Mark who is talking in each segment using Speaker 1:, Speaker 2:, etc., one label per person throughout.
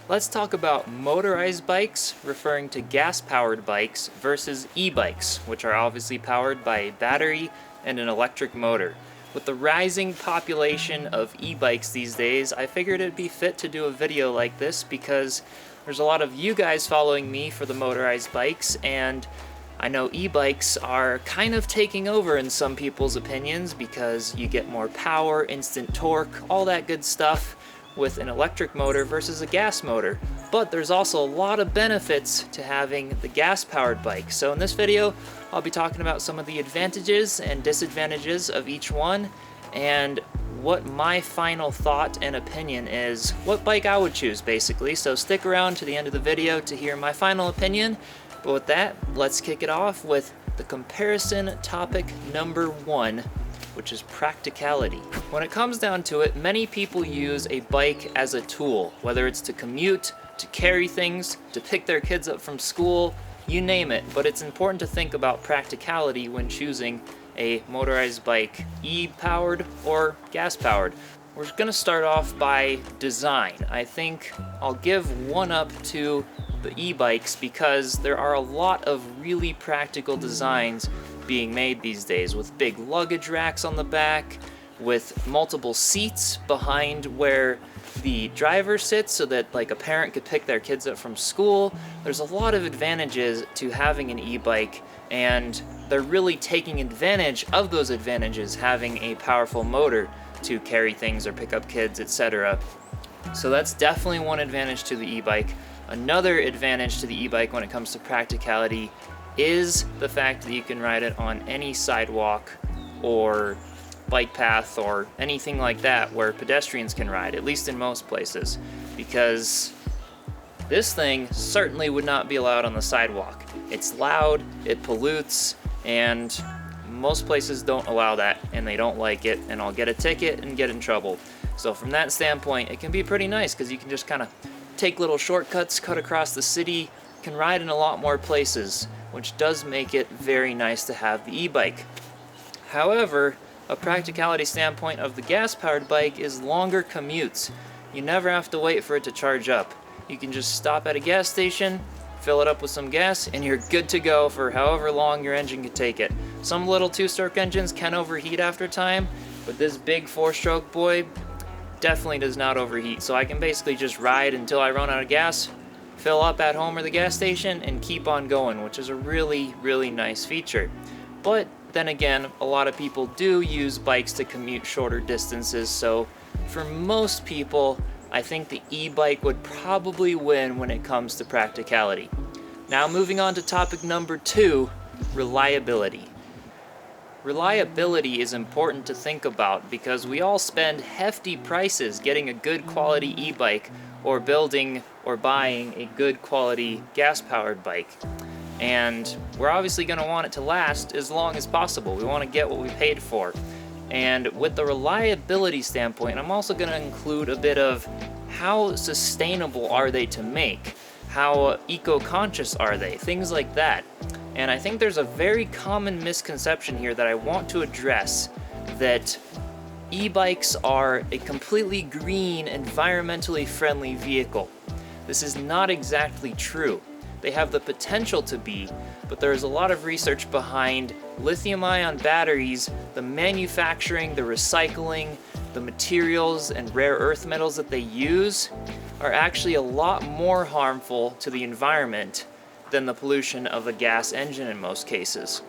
Speaker 1: Let's talk about motorized bikes, referring to gas-powered bikes, versus e-bikes, which are obviously powered by a battery and an electric motor. With the rising population of e-bikes these days, I figured it'd be fit to do a video like this because there's a lot of you guys following me for the motorized bikes, and I know e-bikes are kind of taking over in some people's opinions because you get more power, instant torque, all that good stuff with an electric motor versus a gas motor. But there's also a lot of benefits to having the gas-powered bike. So in this video, I'll be talking about some of the advantages and disadvantages of each one, and what my final thought and opinion is, what bike I would choose basically. So stick around to the end of the video to hear my final opinion. But with that, let's kick it off with the comparison topic number 1, which is practicality. When it comes down to it, many people use a bike as a tool, whether it's to commute, to carry things, to pick their kids up from school, you name it. But it's important to think about practicality when choosing a motorized bike, e-powered or gas-powered. We're gonna start off by design. I think I'll give one up to the e-bikes because there are a lot of really practical designs being made these days, with big luggage racks on the back, with multiple seats behind where the driver sits so that like a parent could pick their kids up from school. There's a lot of advantages to having an e-bike, and they're really taking advantage of those advantages, having a powerful motor to carry things or pick up kids, etc. So that's definitely one advantage to the e-bike. Another advantage to the e-bike when it comes to practicality is the fact that you can ride it on any sidewalk or bike path or anything like that where pedestrians can ride, at least in most places, because this thing certainly would not be allowed on the sidewalk. It's loud, it pollutes, and most places don't allow that, and they don't like it, and I'll get a ticket and get in trouble. So from that standpoint, it can be pretty nice because you can just kind of take little shortcuts, cut across the city, can ride in a lot more places, which does make it very nice to have the e-bike. However, a practicality standpoint of the gas-powered bike is longer commutes. You never have to wait for it to charge up. You can just stop at a gas station, fill it up with some gas, and you're good to go for however long your engine can take it. Some little two-stroke engines can overheat after time, but this big four-stroke boy definitely does not overheat. So I can basically just ride until I run out of gas, fill up at home or the gas station, and keep on going, which is a really, really nice feature. But then again, a lot of people do use bikes to commute shorter distances, so for most people, I think the e-bike would probably win when it comes to practicality. Now moving on to topic number 2, reliability. Reliability is important to think about because we all spend hefty prices getting a good quality e-bike or building or buying a good quality gas-powered bike. And we're obviously going to want it to last as long as possible. We want to get what we paid for. And with the reliability standpoint, I'm also going to include a bit of how sustainable are they to make? How eco-conscious are they? Things like that. And I think there's a very common misconception here that I want to address, that e-bikes are a completely green, environmentally friendly vehicle. This is not exactly true. They have the potential to be, but there is a lot of research behind lithium-ion batteries, the manufacturing, the recycling, the materials and rare earth metals that they use are actually a lot more harmful to the environment than the pollution of a gas engine in most cases.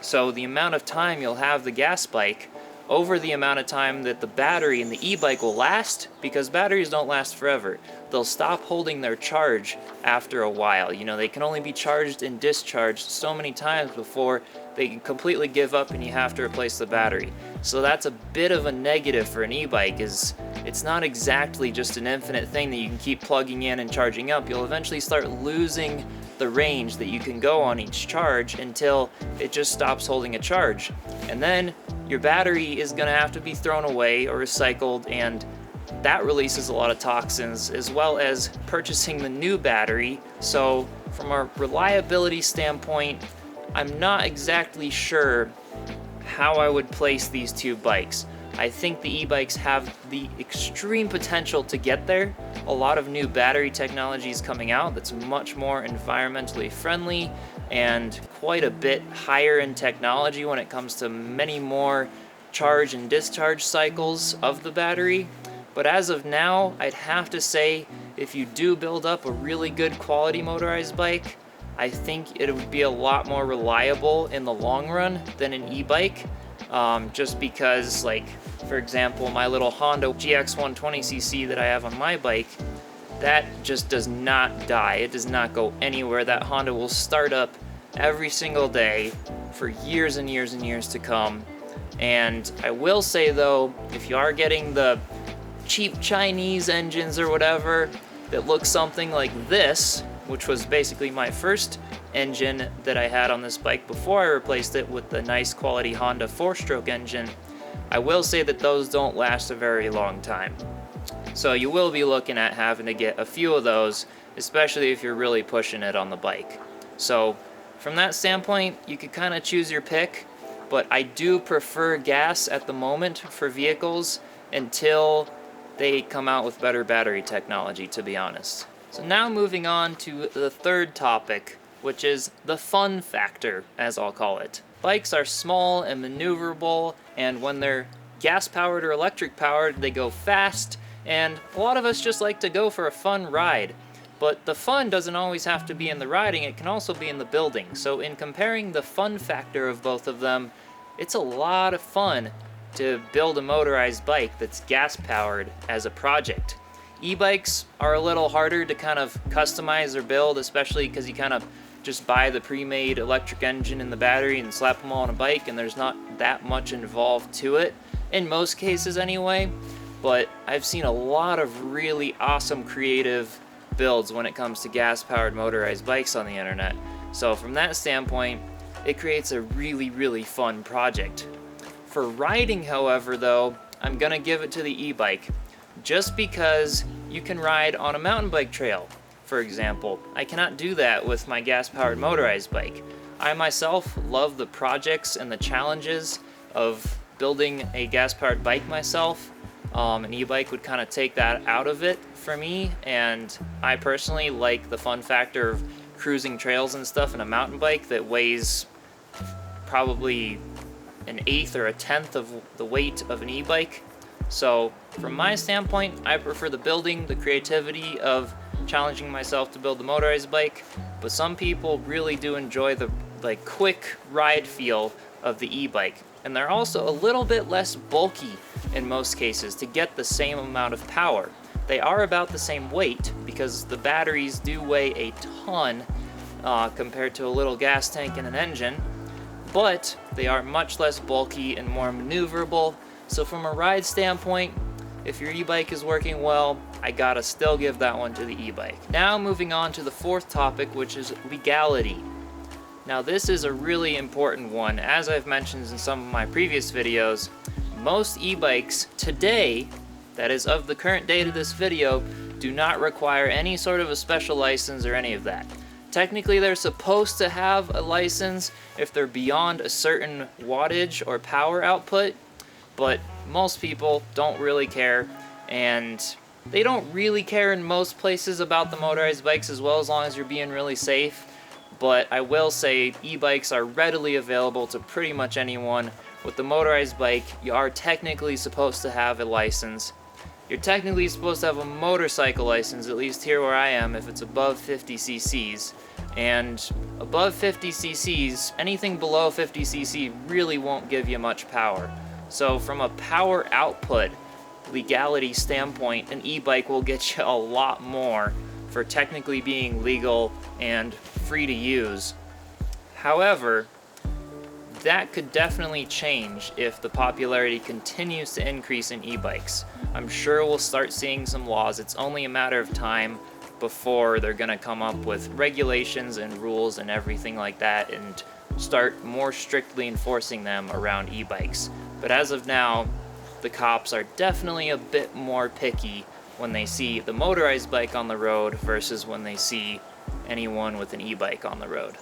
Speaker 1: So the amount of time you'll have the gas bike over the amount of time that the battery in the e-bike will last, because batteries don't last forever. They'll stop holding their charge after a while. You know, they can only be charged and discharged so many times before they can completely give up and you have to replace the battery. So that's a bit of a negative for an e-bike, is it's not exactly just an infinite thing that you can keep plugging in and charging up. You'll eventually start losing the range that you can go on each charge until it just stops holding a charge. And then your battery is going to have to be thrown away or recycled, and that releases a lot of toxins, as well as purchasing the new battery. So from a reliability standpoint, I'm not exactly sure how I would place these two bikes. I think the e-bikes have the extreme potential to get there. a lot of new battery technologies coming out that's much more environmentally friendly and quite a bit higher in technology when it comes to many more charge and discharge cycles of the battery. But as of now, I'd have to say if you do build up a really good quality motorized bike, I think it would be a lot more reliable in the long run than an e-bike, just because, like, for example, my little Honda GX 120cc that I have on my bike, that just does not die. It does not go anywhere. That Honda will start up every single day for years and years and years to come. And I will say though, if you are getting the cheap Chinese engines or whatever that look something like this, which was basically my first engine that I had on this bike before I replaced it with the nice quality Honda 4-stroke engine, I will say that those don't last a very long time. So you will be looking at having to get a few of those, especially if you're really pushing it on the bike. So from that standpoint, you could kind of choose your pick, but I do prefer gas at the moment for vehicles until they come out with better battery technology, to be honest. So now moving on to the third topic, which is the fun factor, as I'll call it. Bikes are small and maneuverable, and when they're gas-powered or electric-powered, they go fast, and a lot of us just like to go for a fun ride. But the fun doesn't always have to be in the riding, it can also be in the building. So in comparing the fun factor of both of them, it's a lot of fun to build a motorized bike that's gas-powered as a project. E-bikes are a little harder to kind of customize or build, especially because you kind of just buy the pre-made electric engine and the battery and slap them all on a bike, and there's not that much involved to it, in most cases anyway. But I've seen a lot of really awesome creative builds when it comes to gas-powered motorized bikes on the internet. So from that standpoint, it creates a really, really fun project. For riding, however, though, I'm gonna give it to the e-bike, just because you can ride on a mountain bike trail, for example. I cannot do that with my gas-powered motorized bike. I myself love the projects and the challenges of building a gas-powered bike myself. An e-bike would kind of take that out of it for me, and I personally like the fun factor of cruising trails and stuff in a mountain bike that weighs probably an eighth or a tenth of the weight of an e-bike. So from my standpoint, I prefer the building, the creativity of challenging myself to build the motorized bike, but some people really do enjoy the quick ride feel of the e-bike. And they're also a little bit less bulky in most cases to get the same amount of power. They are about the same weight because the batteries do weigh a ton compared to a little gas tank and an engine, but they are much less bulky and more maneuverable. So from a ride standpoint, if your e-bike is working well, I gotta still give that one to the e-bike. Now moving on to the fourth topic, which is legality. Now this is a really important one. As I've mentioned in some of my previous videos, most e-bikes today, that is of the current date of this video, do not require any sort of a special license or any of that. Technically they're supposed to have a license if they're beyond a certain wattage or power output, but most people don't really care, and they don't really care in most places about the motorized bikes as well, as long as you're being really safe. But I will say e-bikes are readily available to pretty much anyone. With the motorized bike, you are technically supposed to have a license. You're technically supposed to have a motorcycle license, at least here where I am, if it's above 50 cc's. And above 50 cc's, anything below 50 cc really won't give you much power. So from a power output legality standpoint, an e-bike will get you a lot more for technically being legal and free to use. However, that could definitely change if the popularity continues to increase in e-bikes. I'm sure we'll start seeing some laws. It's only a matter of time before they're gonna come up with regulations and rules and everything like that and start more strictly enforcing them around e-bikes. But as of now, the cops are definitely a bit more picky when they see the motorized bike on the road versus when they see anyone with an e-bike on the road.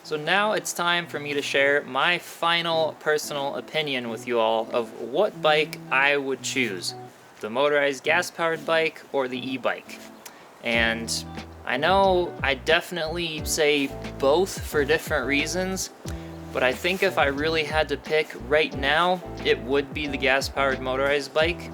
Speaker 1: So now it's time for me to share my final personal opinion with you all of what bike I would choose, the motorized gas-powered bike or the e-bike. And I know I definitely say both for different reasons, but I think if I really had to pick right now, it would be the gas-powered motorized bike.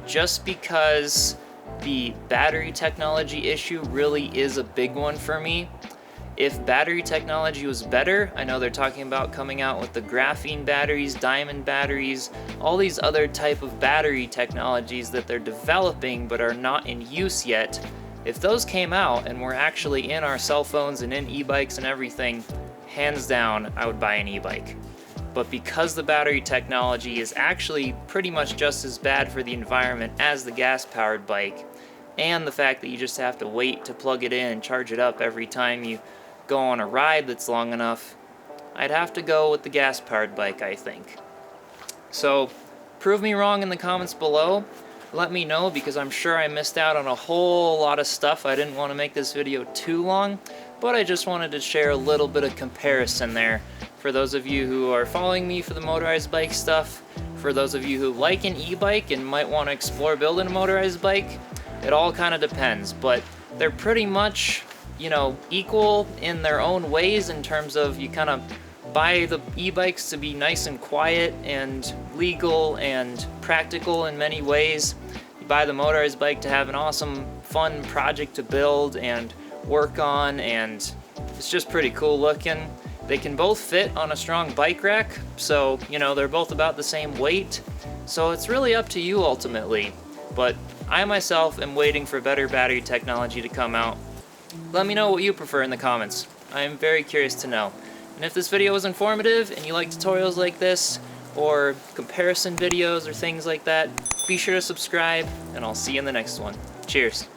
Speaker 1: Just because the battery technology issue really is a big one for me. If battery technology was better, I know they're talking about coming out with the graphene batteries, diamond batteries, all these other type of battery technologies that they're developing but are not in use yet. If those came out and were actually in our cell phones and in e-bikes and everything, hands down, I would buy an e-bike. But because the battery technology is actually pretty much just as bad for the environment as the gas-powered bike, and the fact that you just have to wait to plug it in and charge it up every time you go on a ride that's long enough, I'd have to go with the gas-powered bike, I think. So, prove me wrong in the comments below. Let me know, because I'm sure I missed out on a whole lot of stuff. I didn't want to make this video too long, but I just wanted to share a little bit of comparison there. For those of you who are following me for the motorized bike stuff, for those of you who like an e-bike and might want to explore building a motorized bike, it all kind of depends, but they're pretty much, you know, equal in their own ways in terms of you kind of buy the e-bikes to be nice and quiet and legal and practical in many ways. You buy the motorized bike to have an awesome, fun project to build and work on, and it's just pretty cool looking. They can both fit on a strong bike rack, so, you know, they're both about the same weight. So it's really up to you ultimately. But I myself am waiting for better battery technology to come out. Let me know what you prefer in the comments. I am very curious to know. And if this video was informative and you like tutorials like this, or comparison videos or things like that, be sure to subscribe, and I'll see you in the next one. Cheers.